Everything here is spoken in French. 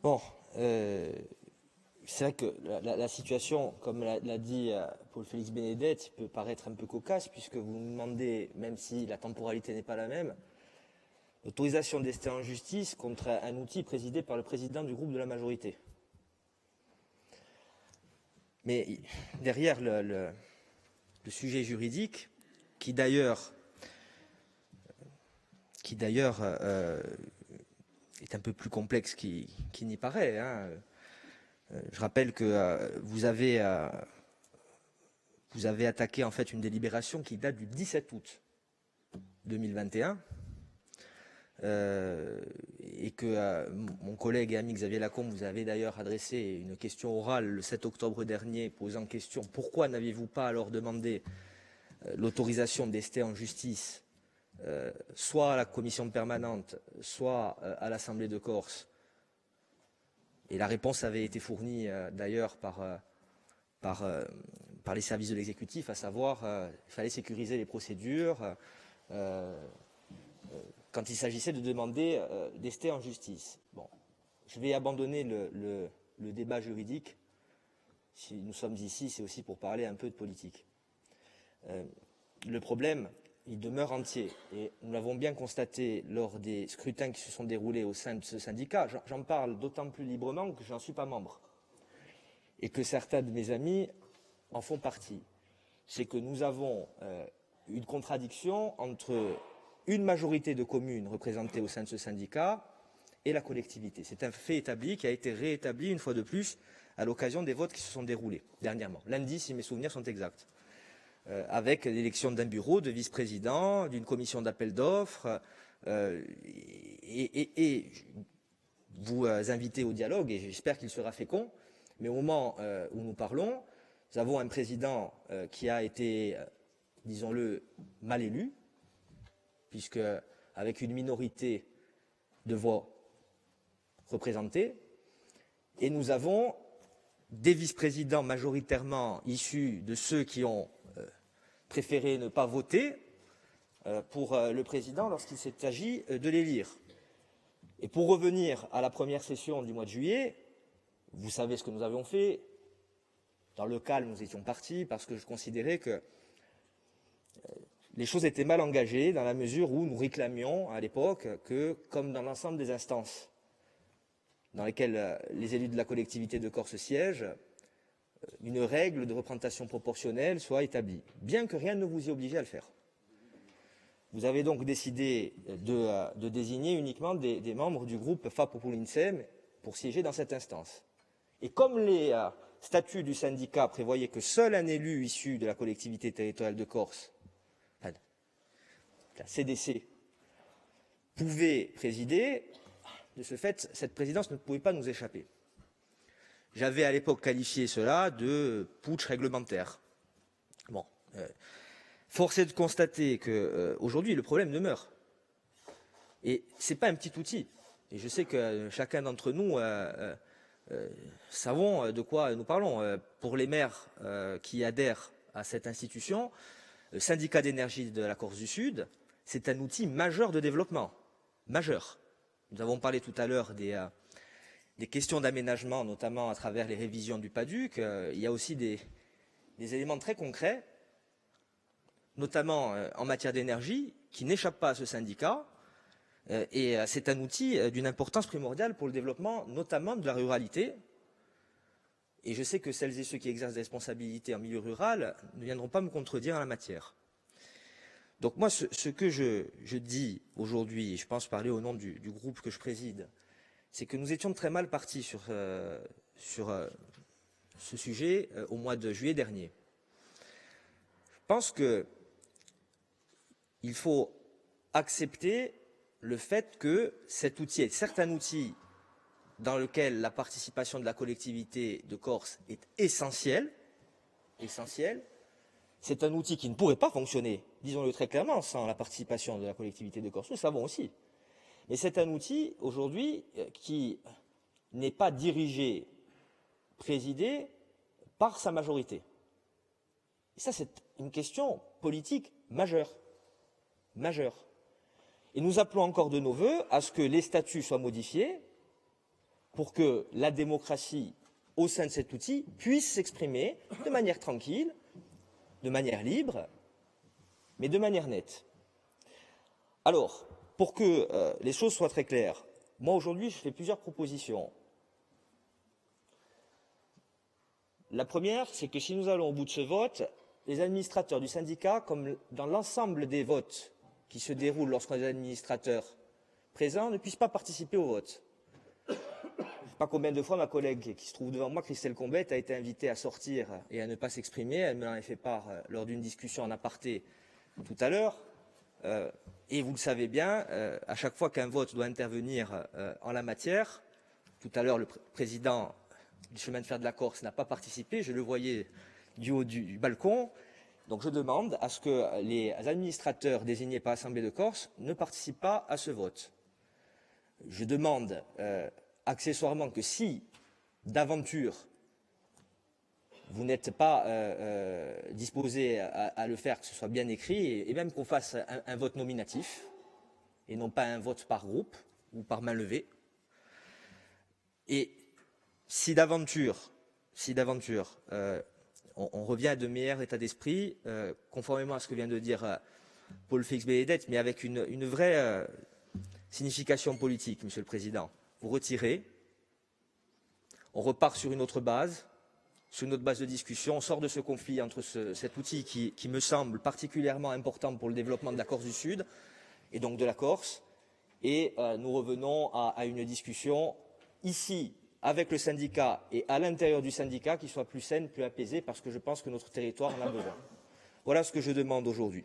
Bon, c'est vrai que la situation, comme l'a dit Paul-Félix Bénédette, peut paraître un peu cocasse, puisque vous nous demandez, même si la temporalité n'est pas la même, l'autorisation d'ester en justice contre un outil présidé par le président du groupe de la majorité. Mais derrière le sujet juridique, qui d'ailleurs est un peu plus complexe qu'il n'y paraît, hein. Je rappelle que vous avez attaqué en fait une délibération qui date du 17 août 2021 et que mon collègue et ami Xavier Lacombe vous avez d'ailleurs adressé une question orale le 7 octobre dernier posant question pourquoi n'aviez-vous pas alors demandé l'autorisation d'ester en justice soit à la commission permanente, soit à l'Assemblée de Corse. Et la réponse avait été fournie d'ailleurs par les services de l'exécutif, à savoir qu'il fallait sécuriser les procédures quand il s'agissait de demander d'ester en justice. Bon, je vais abandonner le débat juridique. Si nous sommes ici, c'est aussi pour parler un peu de politique. Le problème, il demeure entier. Et nous l'avons bien constaté lors des scrutins qui se sont déroulés au sein de ce syndicat. J'en parle d'autant plus librement que je n'en suis pas membre. Et que certains de mes amis en font partie. C'est que nous avons une contradiction entre une majorité de communes représentées au sein de ce syndicat et la collectivité. C'est un fait établi qui a été réétabli une fois de plus à l'occasion des votes qui se sont déroulés dernièrement. Lundi, si mes souvenirs sont exacts. Avec l'élection d'un bureau, de vice-président, d'une commission d'appel d'offres, et vous invitez au dialogue, et j'espère qu'il sera fécond, mais au moment où nous parlons, nous avons un président qui a été, disons-le, mal élu, puisque avec une minorité de voix représentées, et nous avons des vice-présidents majoritairement issus de ceux qui ont préféré ne pas voter pour le président lorsqu'il s'est agi de l'élire. Et pour revenir à la première session du mois de juillet, vous savez ce que nous avions fait. Dans le calme, nous étions partis parce que je considérais que les choses étaient mal engagées dans la mesure où nous réclamions à l'époque que, comme dans l'ensemble des instances dans lesquelles les élus de la collectivité de Corse siègent, une règle de représentation proportionnelle soit établie, bien que rien ne vous y obligeait à le faire. Vous avez donc décidé de désigner uniquement des membres du groupe FA-Populi-Insem pour siéger dans cette instance. Et comme les statuts du syndicat prévoyaient que seul un élu issu de la collectivité territoriale de Corse, enfin, la CDC, pouvait présider, de ce fait, cette présidence ne pouvait pas nous échapper. J'avais à l'époque qualifié cela de putsch réglementaire. Bon, force est de constater qu'aujourd'hui, le problème demeure. Et ce n'est pas un petit outil. Et je sais que chacun d'entre nous savons de quoi nous parlons. Pour les maires qui adhèrent à cette institution, le syndicat d'énergie de la Corse du Sud, c'est un outil majeur de développement. Majeur. Nous avons parlé tout à l'heure des questions d'aménagement, notamment à travers les révisions du PADUC. Il y a aussi des éléments très concrets, notamment en matière d'énergie, qui n'échappent pas à ce syndicat. Et c'est un outil d'une importance primordiale pour le développement, notamment de la ruralité. Et je sais que celles et ceux qui exercent des responsabilités en milieu rural ne viendront pas me contredire en la matière. Donc moi, ce que je dis aujourd'hui, et je pense parler au nom du groupe que je préside, c'est que nous étions très mal partis sur ce sujet au mois de juillet dernier. Je pense qu'il faut accepter le fait que cet outil est certes un outil dans lequel la participation de la collectivité de Corse est essentielle. C'est un outil qui ne pourrait pas fonctionner, disons-le très clairement, sans la participation de la collectivité de Corse, nous le savons aussi. Mais c'est un outil, aujourd'hui, qui n'est pas dirigé, présidé par sa majorité. Et ça, c'est une question politique majeure. Majeure. Et nous appelons encore de nos vœux à ce que les statuts soient modifiés pour que la démocratie au sein de cet outil puisse s'exprimer de manière tranquille, de manière libre, mais de manière nette. Alors, pour que les choses soient très claires, moi aujourd'hui je fais plusieurs propositions. La première, c'est que si nous allons au bout de ce vote, les administrateurs du syndicat, comme dans l'ensemble des votes qui se déroulent lorsqu'on est administrateur présent, ne puissent pas participer au vote. Je ne sais pas combien de fois ma collègue qui se trouve devant moi, Christelle Combette, a été invitée à sortir et à ne pas s'exprimer. Elle me l'en a fait part lors d'une discussion en aparté tout à l'heure. Et vous le savez bien, à chaque fois qu'un vote doit intervenir en la matière, tout à l'heure le président du chemin de fer de la Corse n'a pas participé, je le voyais du haut du balcon. Donc je demande à ce que les administrateurs désignés par l'Assemblée de Corse ne participent pas à ce vote. Je demande accessoirement que si, d'aventure, vous n'êtes pas disposé à le faire, que ce soit bien écrit, et même qu'on fasse un vote nominatif, et non pas un vote par groupe ou par main levée. Et si d'aventure, on revient à de meilleurs états d'esprit, conformément à ce que vient de dire Paul Félix Bénédette, mais avec une vraie signification politique, Monsieur le Président. Vous retirez, on repart sur une autre base de discussion, on sort de ce conflit entre cet outil qui me semble particulièrement important pour le développement de la Corse du Sud, et donc de la Corse, et nous revenons à une discussion ici, avec le syndicat et à l'intérieur du syndicat, qui soit plus saine, plus apaisée, parce que je pense que notre territoire en a besoin. Voilà ce que je demande aujourd'hui.